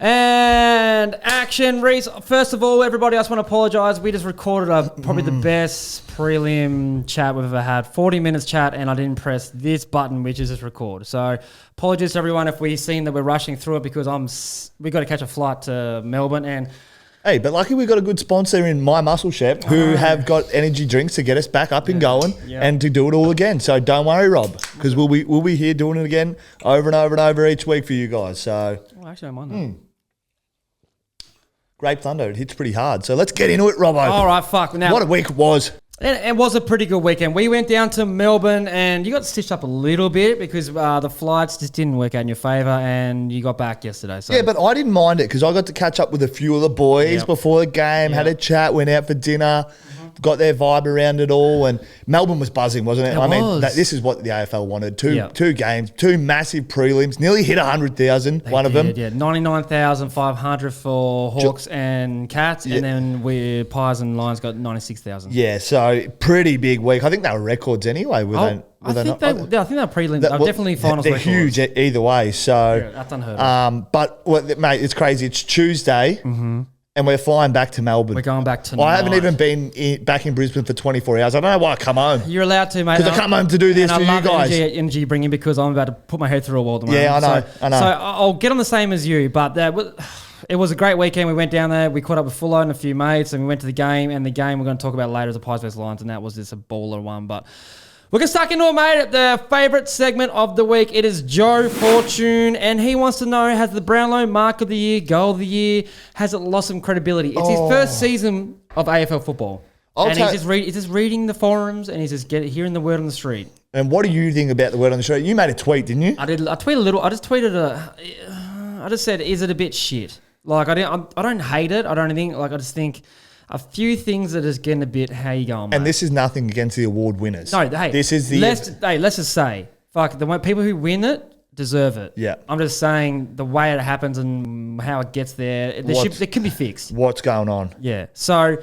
And action, Reese. First of all, everybody, I just want to apologise. We just recorded probably the best prelim chat we've ever had. 40 minutes chat, and I didn't press this button, which is just record. So apologies to everyone if we've seen that we're rushing through it because we got to catch a flight to Melbourne. And hey, but lucky we've got a good sponsor in My Muscle Shep who have got energy drinks to get us back up and going and to do it all again. So don't worry, Rob, because we'll be here doing it again over and over and over each week for you guys. So actually, I don't mind that. Grape Thunder, it hits pretty hard. So let's get into it, Robbo. All right, fuck. Now, what a week it was. It was a pretty good weekend. We went down to Melbourne and you got stitched up a little bit because the flights just didn't work out in your favour and you got back yesterday. So. Yeah, but I didn't mind it because I got to catch up with a few of the boys before the game, had a chat, went out for dinner, got their vibe around it all, and Melbourne was buzzing, wasn't it? I mean, this is what the AFL wanted. Two games, two massive prelims, nearly hit 100,000, one of them. Yeah, 99,500 for Hawks and Cats, and then Pies and Lions got 96,000. Yeah, so pretty big week. I think they were records anyway. I think they were prelims. Definitely finals they're records. Huge either way. So that's unheard of. But mate, it's crazy. It's Tuesday. And we're flying back to Melbourne. We're going back tonight. I haven't even been back in Brisbane for 24 hours. I don't know why I come home. You're allowed to, mate. Because I come home to do this for you guys. Energy bringing because I'm about to put my head through a wall tomorrow. Yeah, I know. So I'll get on the same as you, but it was a great weekend. We went down there. We caught up with Fullo and a few mates, and we went to the game. And the game we're going to talk about later is the Pies vs Lions, and that was just a baller one. But we're going to stuck into it, mate. The favourite segment of the week. It is Joe Fortune, and he wants to know, has the Brownlow Mark of the Year, Goal of the Year, has it lost some credibility? It's his first season of AFL football. He's just reading the forums, and he's just hearing the word on the street. And what do you think about the word on the street? You made a tweet, didn't you? I did. I tweeted a little. I just tweeted I just said, is it a bit shit? Like, I don't hate it. I don't think, like, I just think a few things that is getting a bit, how you going, mate? And this is nothing against the award winners. No, hey, this is the... let's just say, fuck, the people who win it deserve it. Yeah. I'm just saying the way it happens and how it gets there, it can be fixed. What's going on? Yeah. So...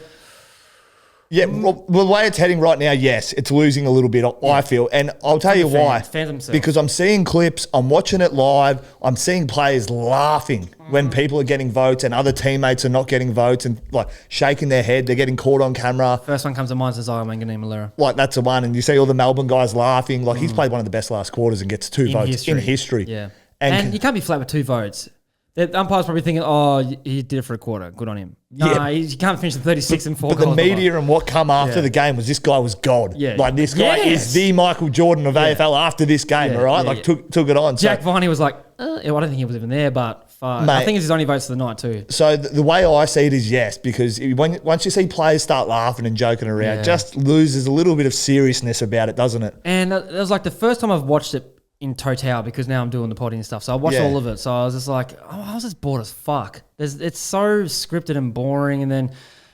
Yeah, well, the way it's heading right now, yes, it's losing a little bit, I feel. And I'll tell you why. Fans themselves. Because I'm seeing clips, I'm watching it live, I'm seeing players laughing when people are getting votes and other teammates are not getting votes and like shaking their head, they're getting caught on camera. First one comes to mind is Zion Manganini-Malera. Like, that's the one. And you see all the Melbourne guys laughing. Like, he's played one of the best last quarters and gets two votes in history. Yeah. And you can't be flat with two votes. The umpire's probably thinking, oh, he did it for a quarter. Good on him. No, he can't finish the 36 and 4 But the media and what come after the game was this guy was God. Yeah. Like, this guy is the Michael Jordan of AFL after this game, all right? Took it on. Jack Viney was like, I don't think he was even there, but fuck. I think it's his only votes of the night too. So the way I see it is yes, because once you see players start laughing and joking around, it just loses a little bit of seriousness about it, doesn't it? And it was like the first time I've watched it in total because now I'm doing the potty and stuff. So I watched all of it. So I was just like, I was just bored as fuck. It's so scripted and boring. And then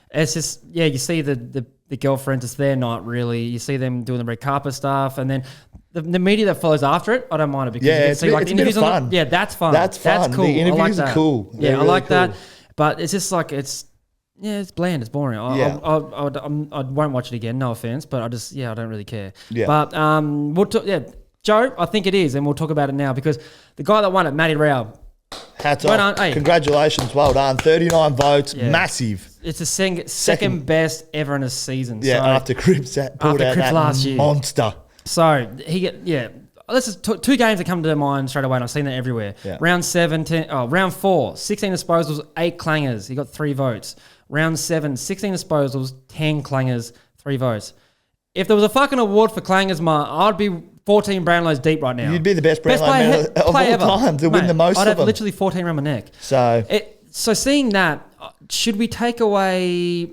it's just, you see the girlfriends, it's their night really. You see them doing the red carpet stuff. And then the media that follows after it, I don't mind it because you can see like the interviews on it. Yeah, that's fun. That's fun. That's cool. The interviews are cool. Yeah, I like that. But it's just like, it's bland. It's boring. I won't watch it again. No offense, but I don't really care. Yeah. But Joe, I think it is, and we'll talk about it now because the guy that won it, Matty Rowell. Hats off. Congratulations. Well done. 39 votes. Yeah. Massive. It's the second best ever in a season. Yeah, so after Cripps pulled out that last year. Monster. So, let's just two games that come to mind straight away, and I've seen that everywhere. Yeah. Round 4, 16 disposals, 8 clangers. He got 3 votes. Round 7, 16 disposals, 10 clangers, 3 votes. If there was a fucking award for clangers, I'd be 14 Brownlows deep right now. You'd be the best Brownlow man of all time to win the most of them. I'd have literally 14 around my neck. So seeing that, should we take away...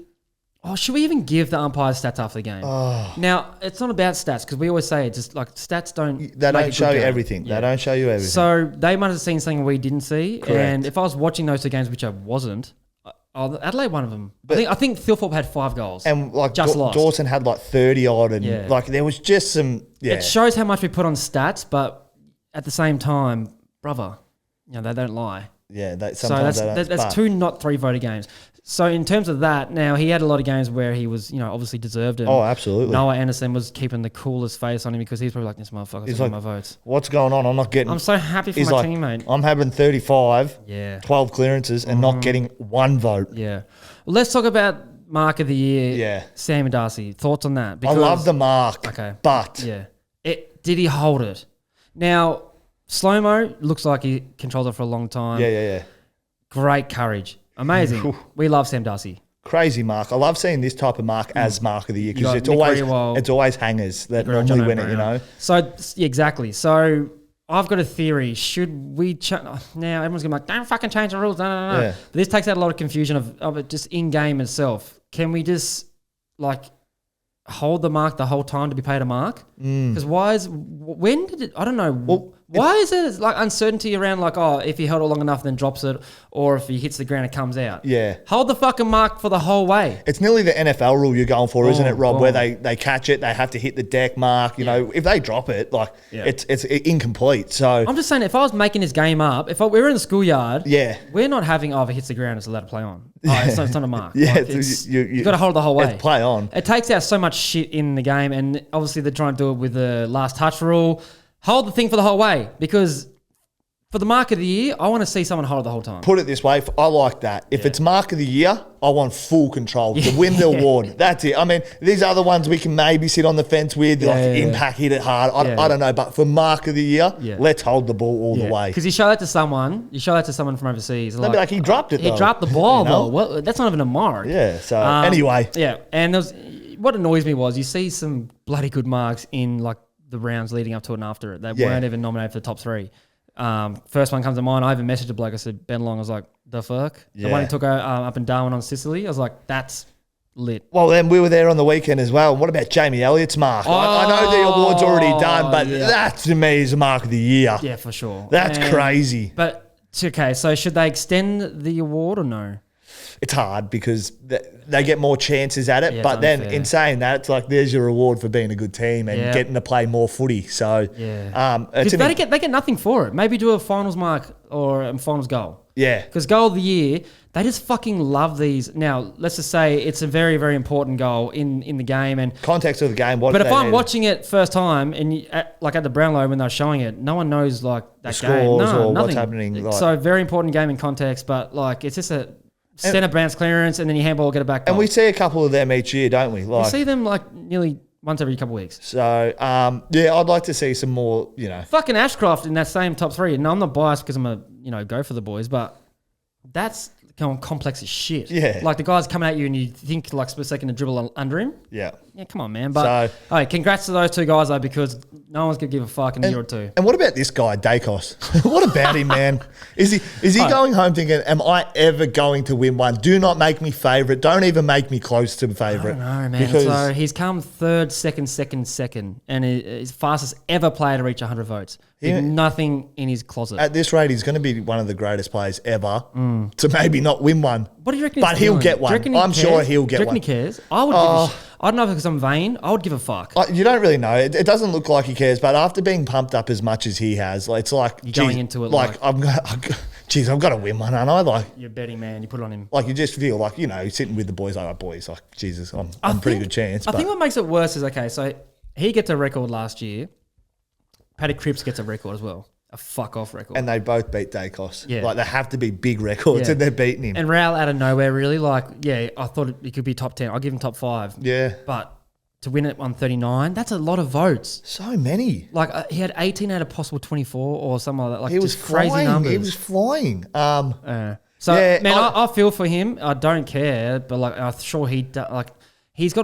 should we even give the umpires stats after the game? Now, it's not about stats because we always say it, just like stats don't... They don't show you everything. Yeah. They don't show you everything. So they might have seen something we didn't see. Correct. And if I was watching those 2 games, which I wasn't... Adelaide, one of them. But I think Thilthorpe had 5 goals. And like Dawson had like 30 odd. And like there was just some... Yeah. It shows how much we put on stats, but at the same time, brother, they don't lie. Yeah, that's 2 not 3 voted games. So in terms of that, now he had a lot of games where he was, obviously deserved it. Oh, absolutely. Noah Anderson was keeping the coolest face on him because he's probably like, this motherfucker's like, my votes. What's going on? I'm not getting... I'm so happy for my teammate. I'm having 35, 12 clearances and not getting 1 vote. Yeah. Well, let's talk about Mark of the Year. Yeah. Sam Darcy. Thoughts on that? I love the mark. Okay. But... Yeah. Did he hold it? Now, slow-mo looks like he controlled it for a long time. Yeah. Great courage. Amazing. We love Sam Darcy. Crazy mark. I love seeing this type of mark as mark of the year because it's always hangers that normally win it, So, exactly. So, I've got a theory. Should we now everyone's going to be like, don't fucking change the rules. No. Yeah. But this takes out a lot of confusion of it just in-game itself. Can we just, hold the mark the whole time to be paid a mark? Because I don't know. Well, why is it uncertainty around if he held it long enough then drops it, or if he hits the ground it comes out? Yeah. Hold the fucking mark for the whole way. It's nearly the NFL rule you're going for, isn't it, Rob? Where they catch it, they have to hit the deck mark. You know, if they drop it, it's incomplete. So I'm just saying, if I was making this game up, if we were in the schoolyard, we're not having if it hits the ground, it's allowed to play on. It's not a mark. You've got to hold the whole way. Play on. It takes out so much shit in the game, and obviously they're trying to do it with the last touch rule. Hold the thing for the whole way, because for the mark of the year, I want to see someone hold it the whole time. Put it this way, I like that. If it's mark of the year, I want full control to win the award. That's it. I mean, these other ones we can maybe sit on the fence with, impact, hit it hard. I don't know, but for mark of the year, let's hold the ball all the way. Because you show that to someone from overseas. They'll be like, he dropped it though. He dropped the ball though. Well, that's not even a mark. Yeah, so anyway. Yeah, and what annoys me was you see some bloody good marks in the rounds leading up to it and after it. They weren't even nominated for the top 3. First one comes to mind. I even messaged a bloke. I said, Ben Long. I was like, the fuck? Yeah. The one he took up in Darwin on Sicily. I was like, that's lit. Well, then we were there on the weekend as well. What about Jamie Elliott's mark? I know the award's already done, but that to me is the mark of the year. Yeah, for sure. That's crazy. But, okay, so should they extend the award or no? It's hard because they get more chances at it. But then in saying that, it's there's your reward for being a good team and getting to play more footy. So they get nothing for it. Maybe do a finals mark or a finals goal. Yeah. Because goal of the year, they just fucking love these. Now, let's just say it's a very, very important goal in the game. And context of the game. But if I'm watching it first time and at the Brownlow when they're showing it, no one knows that the game. Scores or nothing. What's happening. So very important game in context, but it's just a centre bounce clearance and then you handball, get it back. And we see a couple of them each year, don't we? We see them nearly once every couple of weeks. So, I'd like to see some more, Fucking Ashcroft in that same top 3. And I'm not biased because I'm a, go for the boys, but that's complex as shit. Yeah. The guy's coming at you and you think split second to dribble under him. Yeah. Yeah, come on, man. But, congrats to those 2 guys, though, because no one's going to give a fuck in a year or 2. And what about this guy, Daicos? What about him, man? Is he going home thinking, am I ever going to win one? Do not make me favourite. Don't even make me close to favourite. I don't know, man. So he's come 3rd, 2nd, and he's fastest ever player to reach 100 votes. With nothing in his closet. At this rate, he's going to be one of the greatest players ever to maybe not win one. What do you reckon? But he'll get one. I'm sure he'll get one. Do you reckon he cares? I would I don't know if it's because I'm vain. I would give a fuck. You don't really know. It doesn't look like he cares, but after being pumped up as much as he has, it's like... You're going into it I've got to win one, aren't I? You're a betting man. You put it on him. You just feel sitting with the boys, Jesus, I'm pretty good chance. I think what makes it worse is, so he gets a record last year. Paddy Cripps gets a record as well. A fuck-off record. And they both beat Daicos. Yeah. They have to be big records and they're beating him. And Rowell out of nowhere, really, I thought he could be top 10. I'll give him top 5. Yeah. But to win at 139, that's a lot of votes. So many. He had 18 out of possible 24 or something like that. He was crazy flying. numbers. He was flying. I feel for him. I don't care, but I'm sure he's got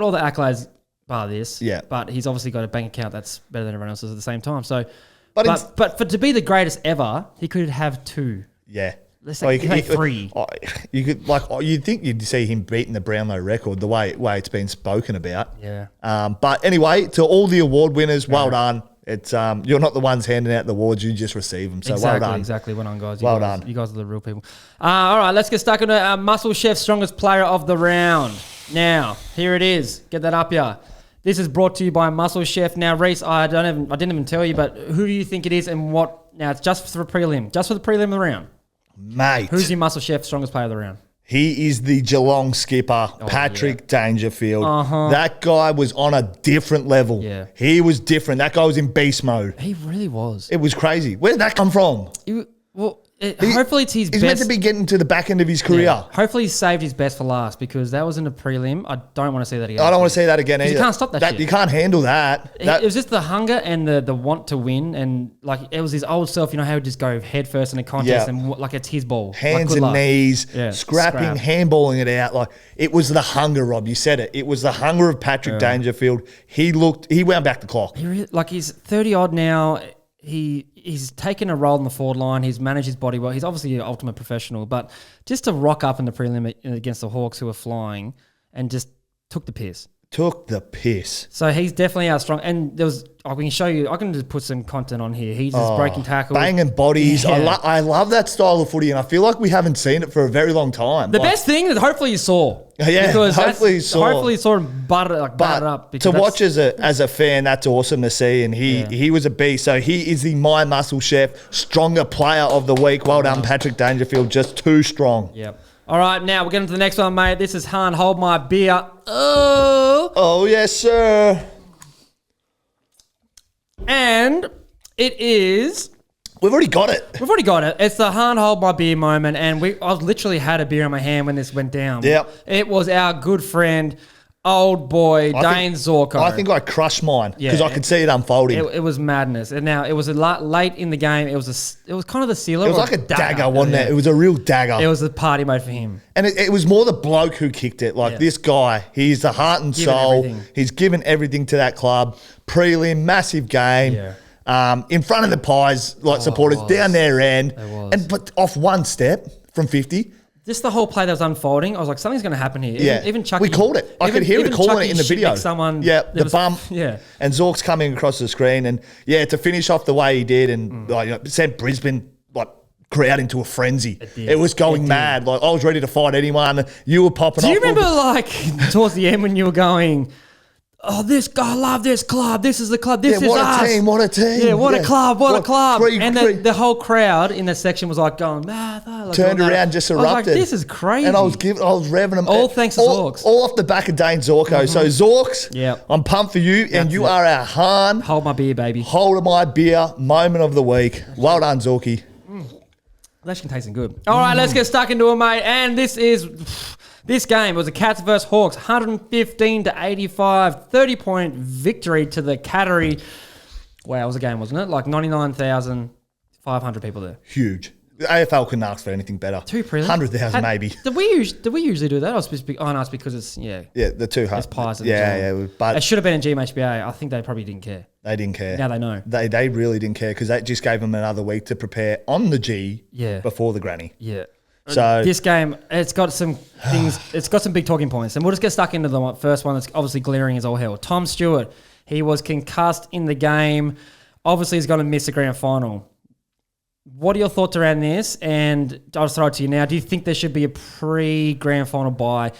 all the accolades bar this. Yeah. But he's obviously got a bank account that's better than everyone else's at the same time. So... But for to be the greatest ever, he could have 2. Yeah. Let's say 3. You could you'd think you'd see him beating the Brownlow record the way it's been spoken about. Yeah. But anyway, to all the award winners, well done. It's you're not the ones handing out the awards, you just receive them. So well done. Exactly. Well done, guys. Well done. You guys are the real people. All right, let's get stuck into Muscle Chef's strongest player of the round. Now, here it is. Get that up here. This is brought to you by Muscle Chef. Now, Reese, I didn't even tell you, but who do you think it is and what? Now, it's just for the prelim. Just for the prelim of the round. Mate. Who's your muscle chef, strongest player of the round? He is the Geelong skipper, Patrick Dangerfield. That guy was on a different level. Yeah. He was different. That guy was in beast mode. He really was. It was crazy. Where did that come from? Hopefully it's his best. He's meant to be getting to the back end of his career. Yeah. Hopefully he saved his best for last because that was in a prelim. I don't want to see that again. I don't want to see that again either. You can't stop that shit. You can't handle that. It was just the hunger and the want to win, and like it was his old self. You know how he'd just go head first in a contest and like it's his ball, hands and knees, scrapping, handballing it out. Like it was the hunger, Rob. You said it. It was the hunger of Patrick Dangerfield. He wound back the clock. He's 30 odd now. He's taken a role in the forward line. He's managed his body well. He's obviously an ultimate professional, but just to rock up in the prelim against the Hawks who were flying and just took the piss. So he's definitely out strong. And there was, we can show you, I can just put some content on here. He's just breaking tackles. Banging bodies. Yeah. I love that style of footy, and I feel like we haven't seen it for a very long time. The best thing is hopefully you saw. Yeah, hopefully you saw. Hopefully you saw him butter it up. To watch as a fan, that's awesome to see. And he was a beast. So he is the My Muscle Chef Stronger Player of the Week. Well done, Patrick Dangerfield. Just too strong. Yep. All right, now we're getting to the next one, mate. This is Hahn Hold My Beer. Oh, yes, sir. And it is... We've already got it. It's the Hahn Hold My Beer moment, and I've literally had a beer in my hand when this went down. Yep. It was our good friend... Old boy, Dane Zorko. I think I crushed mine because I could see it unfolding. It was madness. And now it was late in the game. It was kind of a sealer. It was like a dagger, wasn't it? It was a real dagger. It was a party mode for him. And it was more the bloke who kicked it. Like this guy, he's the heart and soul. He's given everything to that club. Prelim, massive game. Yeah. In front of the Pies, supporters down their end. But off one step from 50. Just the whole play that was unfolding, I was like, something's going to happen here. Even Chucky. We called it. I could hear it calling it in the video. The bump. Yeah. And Zork's coming across the screen. And, to finish off the way he did and sent Brisbane, crowd into a frenzy. It was going mad. I was ready to fight anyone. You were popping off. Do you remember, towards the end when you were going... Oh, this guy, I love this club. This is the club. This is us. What a team. Yeah, what a club. And the whole crowd in that section was going, turned around, just erupted. I was like, this is crazy. And I was revving them. All thanks to Zorks. All off the back of Dane Zorko. So Zorks, I'm pumped for you. And you are our Hahn. Hold my beer, baby. Hold my beer moment of the week. Well done, Zorky. That's tasting good. All right, let's get stuck into it, mate. And this game was the Cats versus Hawks, 115 to 85, 30-point victory to the Cattery. Wow, it was a game, wasn't it? 99,500 people there. Huge. The AFL couldn't ask for anything better. 2 prelims? 100,000 maybe. Did we usually do that? I was supposed to be, no, it's because it's, Yeah, the 2 it's Pies. But it should have been in GMHBA. I think they probably didn't care. They didn't care. Now they know. They really didn't care because that just gave them another week to prepare on the G before the granny. Yeah. So this game, it's got some things, it's got some big talking points. And we'll just get stuck into the first one that's obviously glaring as all hell. Tom Stewart, he was concussed in the game. Obviously, he's going to miss the grand final. What are your thoughts around this? And I'll just throw it to you now. Do you think there should be a pre-grand final bye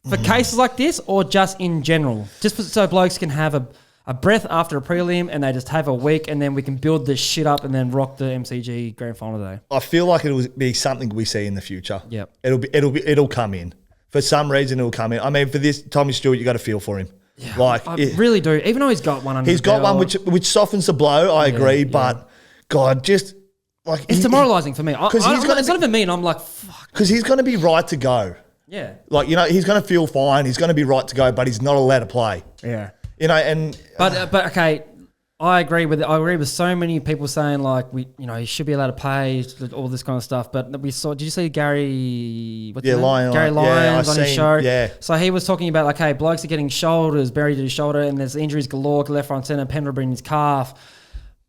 for cases like this or just in general? Just so blokes can have a breath after a prelim and they just have a week and then we can build this shit up and then rock the MCG grand final day. I feel like it'll be something we see in the future. Yep. It'll come in. For some reason, it'll come in. I mean, for this, Tommy Stewart, you got to feel for him. Yeah, I really do. Even though he's got one under He's got one which softens the blow, I agree, but God, just... it's demoralising for me. It's not even me and I'm like, fuck. Because he's going to be right to go. Yeah. He's going to feel fine. He's going to be right to go, but he's not allowed to play. Yeah. But okay, I agree with it. I agree with so many people saying he should be allowed to pay all this kind of stuff. But we saw. Did you see Gary? Gary Lyons on his show. Yeah. So he was talking about blokes are getting shoulders buried to his shoulder, and there's injuries galore, left, right, centre. Pendles in his calf.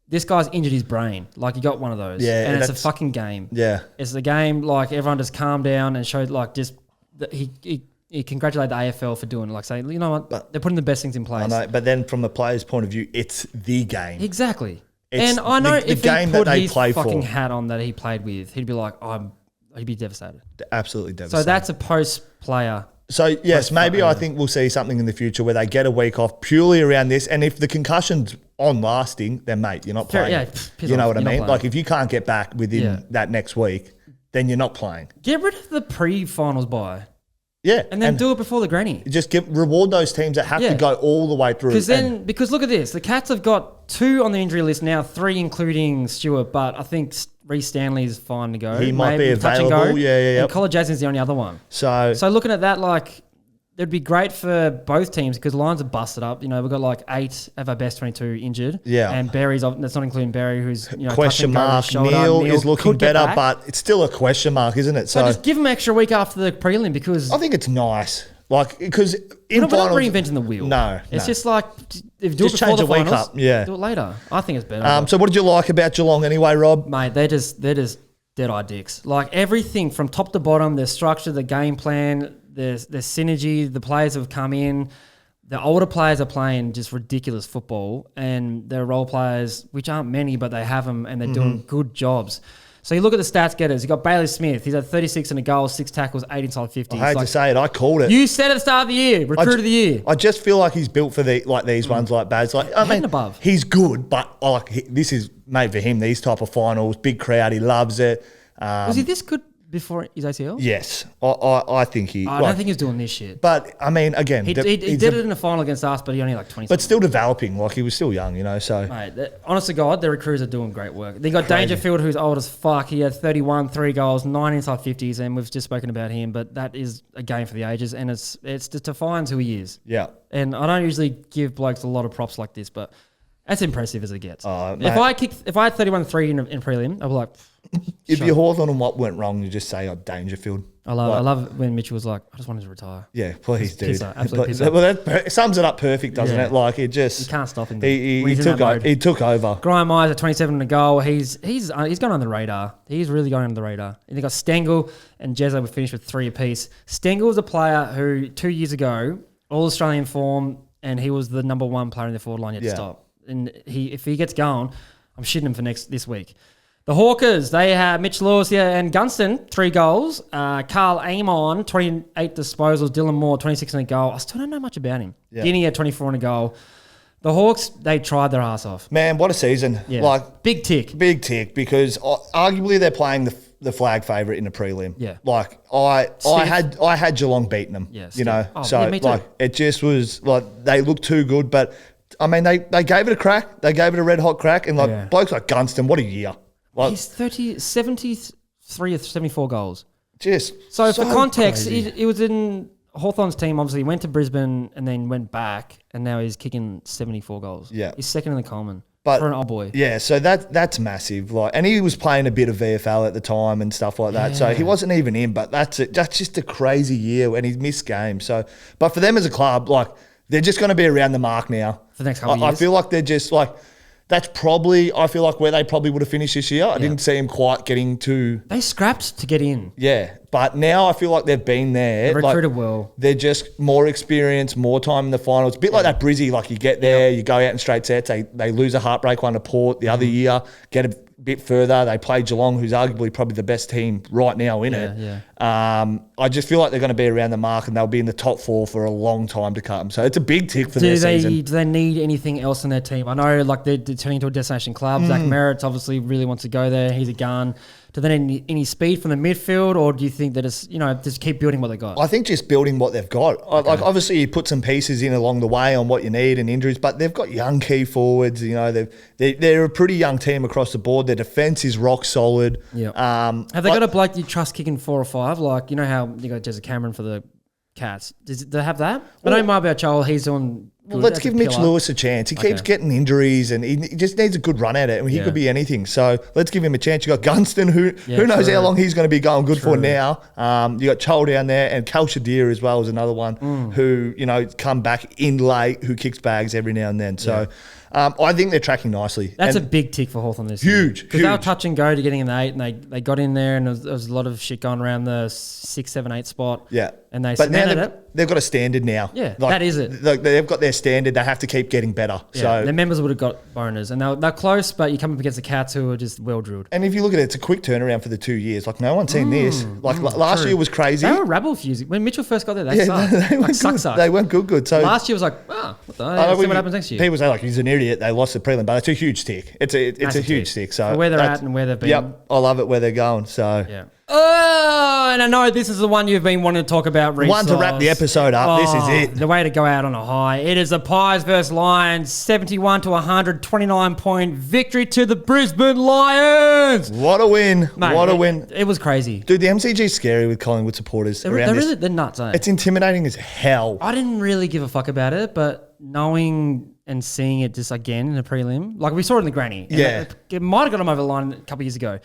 This guy's injured his brain. He got one of those. Yeah. And it's a fucking game. Yeah. It's a game. Everyone just calm down and showed just that he congratulated the AFL for doing it. Saying, you know what, they're putting the best things in place. I know, but then from the player's point of view, it's the game. Exactly. And I know if he put his fucking hat on that he played with, he'd be like, he'd be devastated. Absolutely devastated. So that's a post-player. So, yes, maybe I think we'll see something in the future where they get a week off purely around this. And if the concussion's on lasting, then, mate, you're not playing. Yeah, you know what I mean? If you can't get back within that next week, then you're not playing. Get rid of the pre-finals bye. Yeah. And then do it before the granny. Just reward those teams that have to go all the way through. Because look at this. The Cats have got 2 on the injury list now, 3 including Stewart, but I think Reece Stanley is fine to go. He might be available. Yeah. And College Jason's the only other one. So looking at that, like, it'd be great for both teams because lines are busted up. You know, we've got like 8 of our best 22 injured. Yeah. And that's not including Barry, who's, question mark. Neale is looking better, but it's still a question mark, isn't it? So just give him extra week after the prelim because I think it's nice. Like, because we're not reinventing the wheel. No. It's just like, if you do it before the finals, do it later. I think it's better. So what did you like about Geelong anyway, Rob? Mate, they're just dead-eye dicks. Like, everything from top to bottom, their structure, the game plan, their synergy, the players have come in. The older players are playing just ridiculous football, and their role players, which aren't many, but they have them, and they're doing good jobs. So you look at the stats getters. You got Bailey Smith. He's had 36 and a goal, 6 tackles, 8 inside 50. I hate to say it. I called it. You said at the start of the year, recruit of the year. I just feel like he's built for these ones like Baz. Like, I mean, above. He's good, but this is made for him. These type of finals, big crowd. He loves it. Was he this good before his ACL? Yes, I think he. I don't think he's doing this shit. But I mean, again, he did it in the final against us, but he only like 20. But still developing. Like, he was still young, So, mate, honest to God, their recruiters are doing great work. They got Dangerfield, who's old as fuck. He had 31, 3 goals, 9 inside 50s, and we've just spoken about him. But that is a game for the ages, and it just defines who he is. Yeah. And I don't usually give blokes a lot of props like this, but that's impressive as it gets. If I had 31-3 in prelim, I'd be like. If you're Hawthorn and what went wrong, you just say, Dangerfield. I love when Mitchell was like, I just wanted to retire. Yeah, please, dude. Absolutely pisser. Well, that sums it up perfect, doesn't it? Like, it just... You can't stop him. He took over. Graham Myers at 27 and a goal. He's gone under the radar. He's really gone under the radar. And they got Stengel and Jezza were finished with 3 apiece. Stengel was a player who 2 years ago, All-Australian form, and he was the number 1 player in the forward line yet to stop. And if he gets going, I'm shitting him for this week. The Hawkers, they have Mitch Lewis and Gunston, 3 goals. Carl Amon, 28 disposals. Dylan Moore, 26 and a goal. I still don't know much about him. Yeah. Guinea had 24 and a goal. The Hawks, they tried their ass off. Man, what a season. Yeah. Like, big tick. Big tick, because arguably they're playing the flag favourite in the prelim. Yeah. Like, I had Geelong beating them. Yeah, me too. It just was like they looked too good, but I mean they gave it a crack. They gave it a red hot crack, and blokes like Gunston, what a year. Like, he's 73 of 74 goals. So for context, he was in Hawthorn's team, obviously. He went to Brisbane and then went back, and now he's kicking 74 goals. Yeah. He's second in the Coleman for an old boy. Yeah, so that's massive. Like, and he was playing a bit of VFL at the time and stuff like that. Yeah. So he wasn't even in, but that's just a crazy year, and he's missed games. So, but for them as a club, like, they're just going to be around the mark now. For the next couple of years. I feel like they're just like... That's probably, I feel like, where they probably would have finished this year. I didn't see him quite getting to... They scrapped to get in. Yeah, but now I feel like they've been there. They recruited well. They're just more experienced, more time in the finals. A bit like that Brizzy, like you get there, you go out in straight sets, they lose a heartbreak one to Port the other year, get a bit further. They play Geelong, who's arguably probably the best team right now in it. Yeah. I just feel like they're going to be around the mark and they'll be in the top 4 for a long time to come. So it's a big tick for their season. Do they need anything else in their team? I know like they're turning into a destination club. Zach Merritt's obviously really wants to go there. He's a gun. Do they need any speed from the midfield, or do you think that it's, just keep building what they got? I think just building what they've got. Okay. Like, obviously you put some pieces in along the way on what you need and injuries, but they've got young key forwards. They're a pretty young team across the board. Their defence is rock solid. Yeah. Have they got a bloke you trust kicking 4 or 5? Like, you know how you got Jezza Cameron for the Cats. Do they have that? I know Marbell Chol, he's on... Well, let's give Mitch Lewis a chance. He keeps getting injuries and he just needs a good run at it. I mean, he could be anything. So let's give him a chance. You got Gunston, who knows how long he's going to be going good for now. You got Chol down there, and Cal Shadir as well is another one who, come back in late, who kicks bags every now and then. So I think they're tracking nicely. That's a big tick for Hawthorn this year. Huge. Because they were touch and go to getting in the 8, and they got in there, and there was a lot of shit going around the 6, 7, 8 spot. Yeah. And they cemented it. They've got a standard now. Yeah, that is it. They've got their standard. They have to keep getting better. Yeah, so their members would have got boners, and they're close, but you come up against the Cats who are just well drilled. And if you look at it, it's a quick turnaround for the 2 years. Like, no one's seen this. Like, last year was crazy. They were rabble fusing. When Mitchell first got there, they sucked. They weren't good. So last year was like, what the hell? See what happens next year. People say, like, he's an idiot. They lost the prelim, but it's a huge tick. It's a huge tick. So for where they're at and where they've been. Yep, I love it where they're going. So yeah. Oh, and I know this is the one you've been wanting to talk about recently. One to wrap the episode up. This is it. The way to go out on a high. It is the Pies versus Lions, 71 to 129 point victory to the Brisbane Lions. What a win. Mate, what a win. It was crazy. Dude, the MCG's scary with Collingwood supporters. They're nuts, aren't they? It's intimidating as hell. I didn't really give a fuck about it, but knowing and seeing it just again in the prelim, like we saw it in the granny. Yeah. It might have got them over the line a couple of years ago.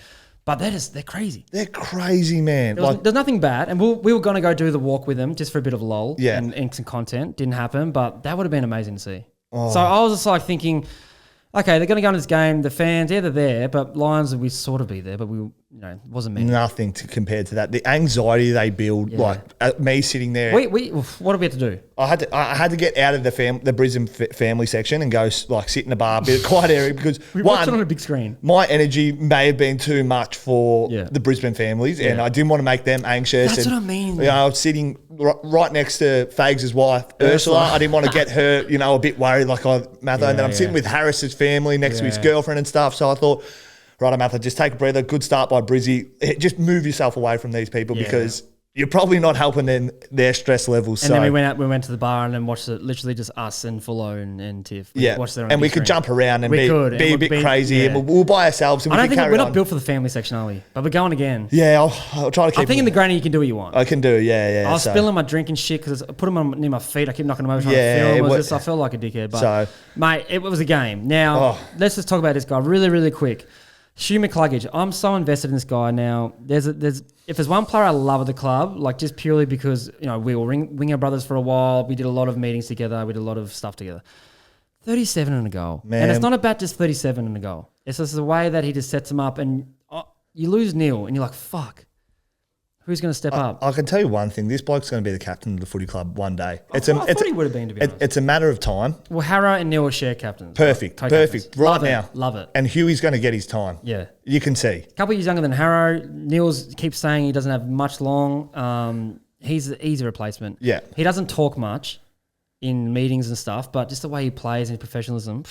But they're crazy. They're crazy, man. There's nothing bad. And we were going to go do the walk with them just for a bit of lull Yeah. and some content. Didn't happen, but that would have been amazing to see. Oh. So I was just like thinking, okay, they're going to go into this game. The fans, yeah, they're there, but Lions, we sort of be there, but it wasn't many. Nothing compared to that. The anxiety they build, me sitting there. What did we have to do? I had to get out of the Brisbane family section and go sit in a bar, a bit of quiet area because We watched it on a big screen. My energy may have been too much for the Brisbane families, and I didn't want to make them anxious. That's what I mean. I was sitting right next to Fags' wife, Ursula. I didn't want to get her, a bit worried Matho. And then I'm sitting with Harris's family next to his girlfriend and stuff. So I thought, right, Matho, just take a breather. Good start by Brizzy. Just move yourself away from these people because you're probably not helping their stress levels. And then we went to the bar and then watched it, literally just us and Fullo and Tiff. And we could jump around and be a bit crazy. And we'll by ourselves. And we're not built for the family section, are we? But we're going again. Yeah, I'll try to keep. I think in the granny you can do what you want. I can do, yeah. I was spilling my drink and shit because I put them near my feet. I keep knocking them over trying to film. I felt like a dickhead. But mate, it was a game. Now let's just talk about this guy really, really quick. Hugh McCluggage, I'm so invested in this guy now. If there's one player I love at the club, just purely because we were Winger brothers for a while, we did a lot of meetings together, we did a lot of stuff together. 37 and a goal, man. And it's not about just 37 and a goal. It's just the way that he just sets them up, and you lose Neale, and you're like, fuck. Who's going to step up? I can tell you one thing. This bloke's going to be the captain of the footy club one day. I thought he would have been, to be honest. It's a matter of time. Well, Harrow and Neale are share captains. Perfect. Co-captains. Right now. Love it. And Huey's going to get his time. Yeah. You can see. A couple of years younger than Harrow. Neale's keeps saying he doesn't have much long. He's a replacement. Yeah. He doesn't talk much in meetings and stuff, but just the way he plays and his professionalism.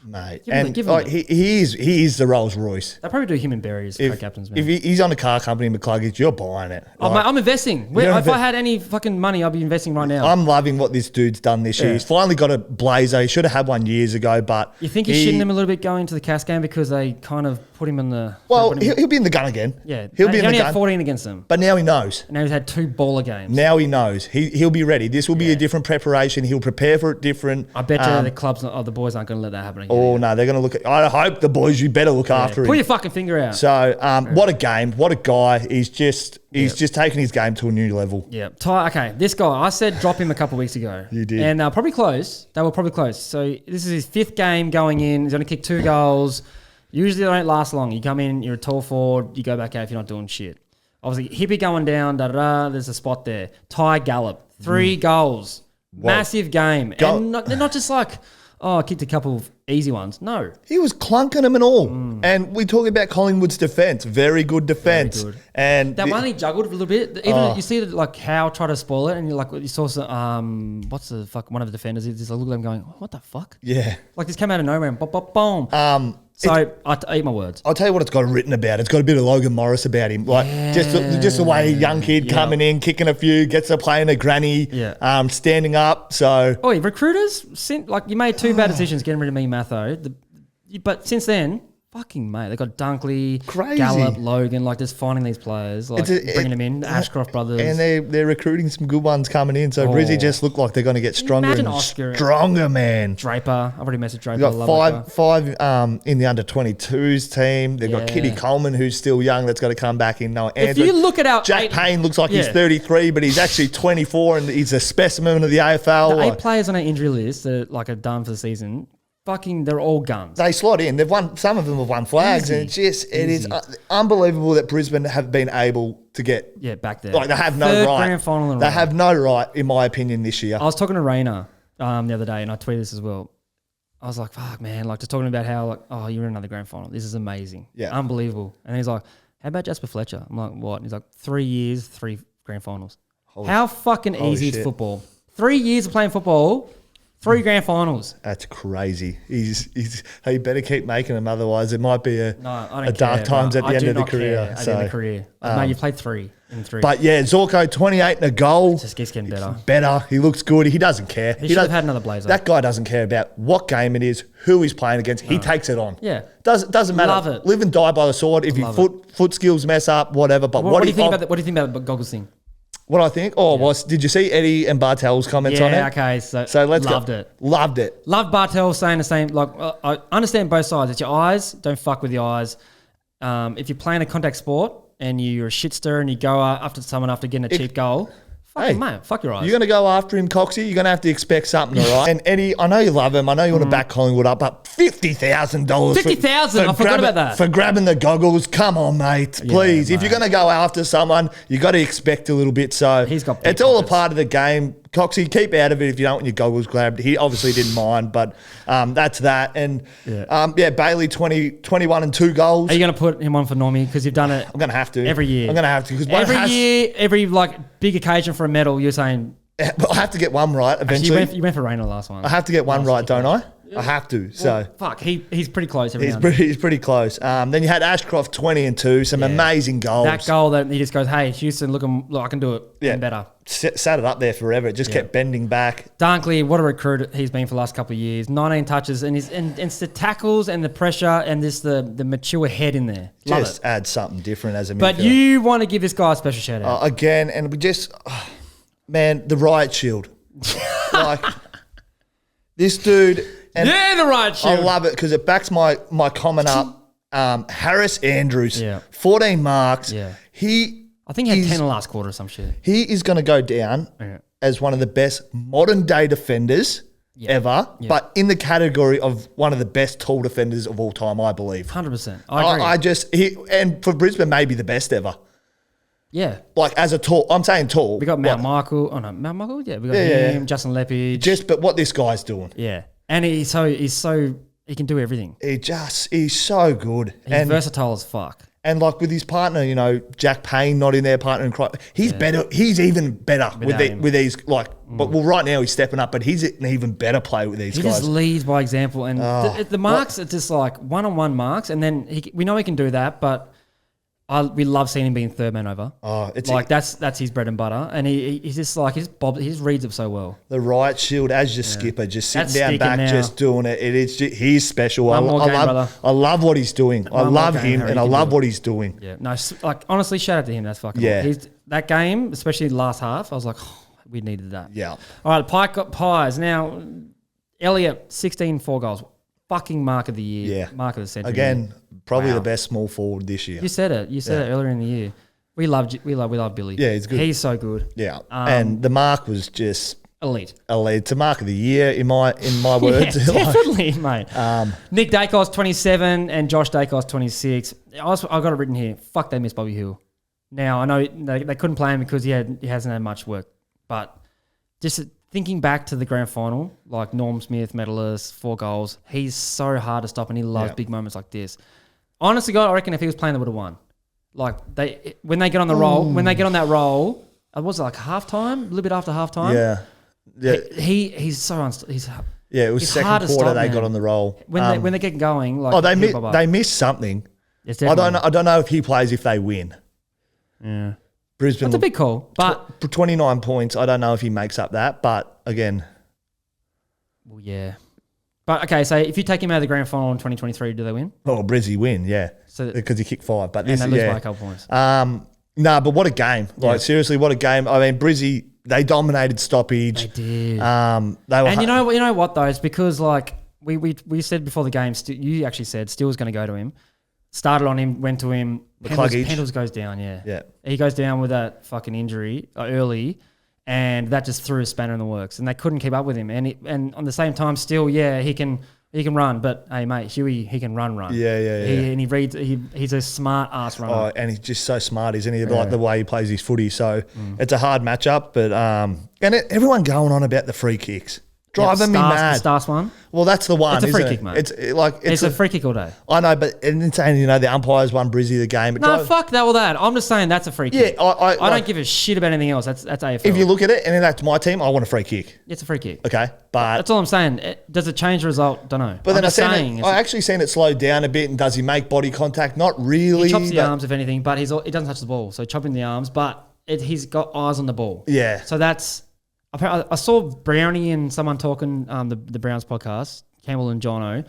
Mate, he is the Rolls Royce. They'll probably do him and Barry as co-captains. Man. If he's on a car company, McCluggage, you're buying it. Oh, mate, I'm investing. If I had any fucking money, I'd be investing right now. I'm loving what this dude's done this year. He's finally got a blazer. He should have had one years ago, but you think he's shitting him a little bit going to the Cass game because they kind of put him in the. Well, he'll be in the gun again. Yeah, he'll be in the gun. He only had 14 against them, but now he knows. And now he's had 2 baller games. Now he knows. He'll be ready. This will be a different preparation. He'll prepare for it different. I bet you the boys aren't going to let that happen again. Oh no, they're going to look at. I hope the boys. You better look after him. Pull your fucking finger out. So, what a game! What a guy! He's just taking his game to a new level. Yeah. Okay, this guy. I said drop him a couple of weeks ago. You did, and they'll probably close. They were probably close. So this is his 5th game going in. He's only kicked 2 goals. Usually they don't last long. You come in, you're a tall forward, you go back out if you're not doing shit. Obviously, Hippie going down, there's a spot there. Gallop, 3 goals. Whoa. Massive game. And they're not just like, I kicked a couple of easy ones. No. He was clunking them and all. And we talk about Collingwood's defence. Very good defence. Very good. And that one he juggled a little bit. Even you see Howe try to spoil it, and you saw some, what's the fuck, one of the defenders, he's just look at him going, what the fuck? Yeah. This came out of nowhere and boom. So I eat my words. I'll tell you what it's got written about. It's got a bit of Logan Morris about him. Just the way young kid coming in, kicking a few, gets to play in a granny, standing up. So recruiters, you made 2 bad decisions getting rid of me, Matho. But since then, fucking mate, they got Dunkley, Gallop, Logan, just finding these players, bringing them in, Ashcroft brothers, and they're recruiting some good ones coming in. So Brizzy just look like they're going to get stronger and stronger, man. Draper, I've already messaged Draper. They've got five in the under 22s team. They've got Kitty Coleman, who's still young, that's got to come back in. If you look at Jack Payne looks like he's 33, but he's actually 24, and he's a specimen of the AFL. The 8 players on our injury list that are done for the season. They're all guns. They slot in. They've won. Some of them have won flags, and it is unbelievable that Brisbane have been able to get back there. They have no right. Grand final in a row. They have no right, in my opinion, this year. I was talking to Rainer the other day, and I tweeted this as well. I was like, "Fuck, man!" Just talking about how you're in another grand final. This is amazing. Yeah, unbelievable. And he's like, "How about Jasper Fletcher?" I'm like, "What?" And he's like, 3 years, 3 grand finals. How fucking easy is football? 3 years of playing football. 3 grand finals. That's crazy. He better keep making them, otherwise it might be a dark times at the end of the career. At the end of the career. Mate, you played 3 in 3. But yeah, Zorko, 28 and a goal. It just keeps getting better. Better. He looks good. He doesn't care. He should have had another blazer. That guy doesn't care about what game it is, who he's playing against. He takes it on. Yeah. Doesn't matter. Love it. Live and die by the sword. If your foot skills mess up, whatever. But what do you think about the goggles thing? What I think? Did you see Eddie and Bartel's comments on it? Yeah, okay. So let's loved go. it. Loved it. Loved Bartel saying the same. Like, I understand both sides. It's your eyes. Don't fuck with your eyes. If you're playing a contact sport and you're a shit stirrer and you go after someone after getting a cheap goal, mate, fuck your eyes. You're going to go after him, Coxie. You're going to have to expect something, all right? And Eddie, I know you love him. I know you want to back Collingwood up, but $50,000. $50,000. I forgot about that. For grabbing the goggles. Come on, mate. Please. If you're going to go after someone, you got to expect a little bit. So it's all a part of the game. Coxie, keep out of it if you don't want your goggles grabbed. He obviously didn't mind, but that's that. And Bailey, 21 and 2 goals. Are you going to put him on for Normie? Because you've done it. I'm going to have to. Every year. I'm going to have to. Every year, every big occasion for a medal, you're saying. I have to get one right eventually. Actually, you went for Rayner last one. I have to get one right, don't I? I have to. Fuck, he's pretty close. He's pretty close. Then you had Ashcroft 20 and 2, some amazing goals. That goal that he just goes, hey, Houston, look, I can do it. Even better. Sat it up there forever. It just kept bending back. Dunkley, what a recruit he's been for the last couple of years. 19 touches, and it's the tackles and the pressure and this the mature head in there. Love just add something different as a midfielder. But you want to give this guy a special shout out again, and we just, man, the riot shield, like this dude. And the riot shield. I love it because it backs my comment up. Harris Andrews, 14 marks. Yeah. I think he had 10 in the last quarter or some shit. He is going to go down as one of the best modern day defenders ever, but in the category of one of the best tall defenders of all time, I believe. 100%. I agree. And for Brisbane, maybe the best ever. Yeah. Like as a tall, I'm saying tall. We got Mount Michael. Oh no, Mount Michael? Yeah, we got him, Justin Lepage. But what this guy's doing. Yeah. And he's so he can do everything. He's so good. He's versatile as fuck. And like with his partner, Jack Payne not in there, partner in crime. He's better. He's even better with these but right now he's stepping up, but he's an even better player with these guys. He just leads by example, and the marks are just like one-on-one marks, and then we know he can do that, but we love seeing him being third man over. That's his bread and butter, and he's just like he just reads it so well. The riot shield as your skipper, just sitting down back, just doing it. He's special. I love what he's doing. I love him, and I love what he's doing. Yeah, no, like honestly, shout out to him. That's fucking cool. That game, especially the last half, I was like, we needed that. Yeah. All right, Pike got pies now. Elliott, 16 4 goals. Fucking mark of the year. Yeah. Mark of the century. Again, probably the best small forward this year. You said it. You said it earlier in the year. We love Billy. Yeah, he's good. He's so good. Yeah. And the mark was just elite. It's a mark of the year in my words. Definitely, mate. Nick Daicos 27 and Josh Daicos 26. I got it written here. Fuck, they missed Bobby Hill. Now I know they couldn't play him because he hasn't had much work, but just thinking back to the grand final, like Norm Smith, medalist, 4 goals, he's so hard to stop and he loves big moments like this. Honestly, God, I reckon if he was playing, they would have won. Like when they get on the roll, when they get on that roll, was it like halftime? A little bit after halftime? Yeah. He's so it was second quarter they got on the roll. When they get going, like they missed something. I don't know if he plays if they win. Yeah. Brisbane. That's a big call. But 29 points. I don't know if he makes up that, but again. Well, yeah. But okay, so if you take him out of the grand final in 2023, do they win? Oh, Brizzy win, yeah. Because he kicked 5. But they lose by a couple points. But what a game. Like, seriously, what a game. I mean, Brizzy, they dominated stoppage. They did. And you know what, though? It's because, like, we said before the game, you actually said Steele was going to go to him. Started on him, went to him. Pendles goes down, yeah. He goes down with that fucking injury early, and that just threw a spanner in the works. And they couldn't keep up with him. And on the same time, still, he can run. But hey, mate, Huey, he can run. Yeah. And he reads. He's a smart ass runner. Oh, and he's just so smart, isn't he? Like the way he plays his footy. So it's a hard matchup. But everyone going on about the free kicks. Driving me mad. The Stars one. Well, that's the one. It's a free isn't kick, it? mate. It's a free kick all day. I know, but and saying the umpires won Brizzy the game. No, fuck that. All that. I'm just saying that's a free kick. Yeah, I don't give a shit about anything else. That's AFL. If you look at it, and then that's my team, I want a free kick. It's a free kick. Okay, but that's all I'm saying. Does it change the result? Don't know. But then I actually seen it slow down a bit. And does he make body contact? Not really. He chops the arms, if anything, but he doesn't touch the ball. So chopping the arms, but he's got eyes on the ball. Yeah. So that's. I saw Brownie and someone talking the Browns podcast, Campbell and Jono.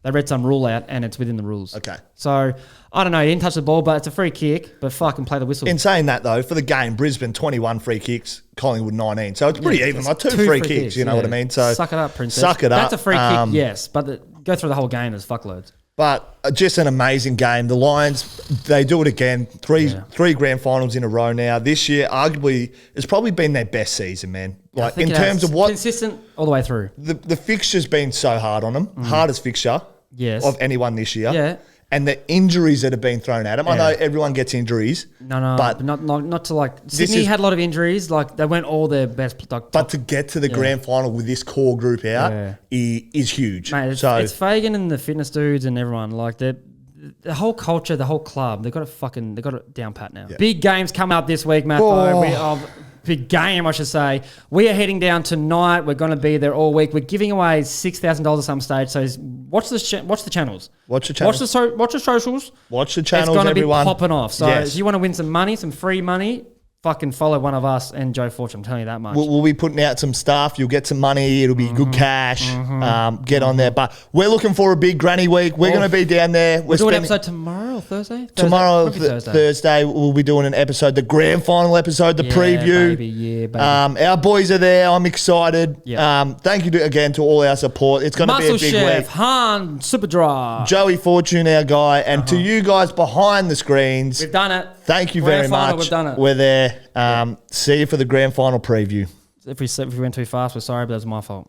They read some rule out and it's within the rules. Okay. So I don't know. He didn't touch the ball, but it's a free kick. But fucking play the whistle. In saying that though, for the game, Brisbane 21 free kicks, Collingwood 19. So it's pretty even. Like two free kicks. You know what I mean? So suck it up, princess. Suck it up. That's a free kick, yes. But go through the whole game. There's fuckloads. But just an amazing game. The Lions, they do it again. Three grand finals in a row now. This year, arguably, it's probably been their best season, man. Like in terms of what consistent all the way through. The fixture's been so hard on them. Hardest fixture of anyone this year. Yeah. And the injuries that have been thrown at them. I know everyone gets injuries. No, but not to like Sydney had a lot of injuries. Like they went all their best. But to get to the grand final with this core group out is huge. Mate, it's Fagan and the fitness dudes and everyone. Like the whole culture, the whole club. They got it down pat now. Yeah. Big games come up this week, Matt. Big game, I should say. We are heading down tonight. We're going to be there all week. We're giving away $6,000 at some stage. So watch the channels. Watch the channels. Watch the socials. Watch the channels, It's going to be everyone. popping off. So if you want to win some money, some free money, fucking follow one of us and Joe Fortune. I'm telling you that much. We'll be putting out some stuff. You'll get some money. It'll be good cash. Get on there. But we're looking for a big granny week. We're going to be down there. We're doing an episode tomorrow or Thursday? Thursday, we'll be doing an episode, the grand final episode, the preview. Baby. Our boys are there. I'm excited. Thank you again to all our support. It's going to be a big Chef, week. Hahn, Superdry. Joey Fortune, our guy. And to you guys behind the screens. We've done it. Thank you very much. We've done it. We're there. See you for the grand final preview. If we went too fast, we're sorry, but that was my fault.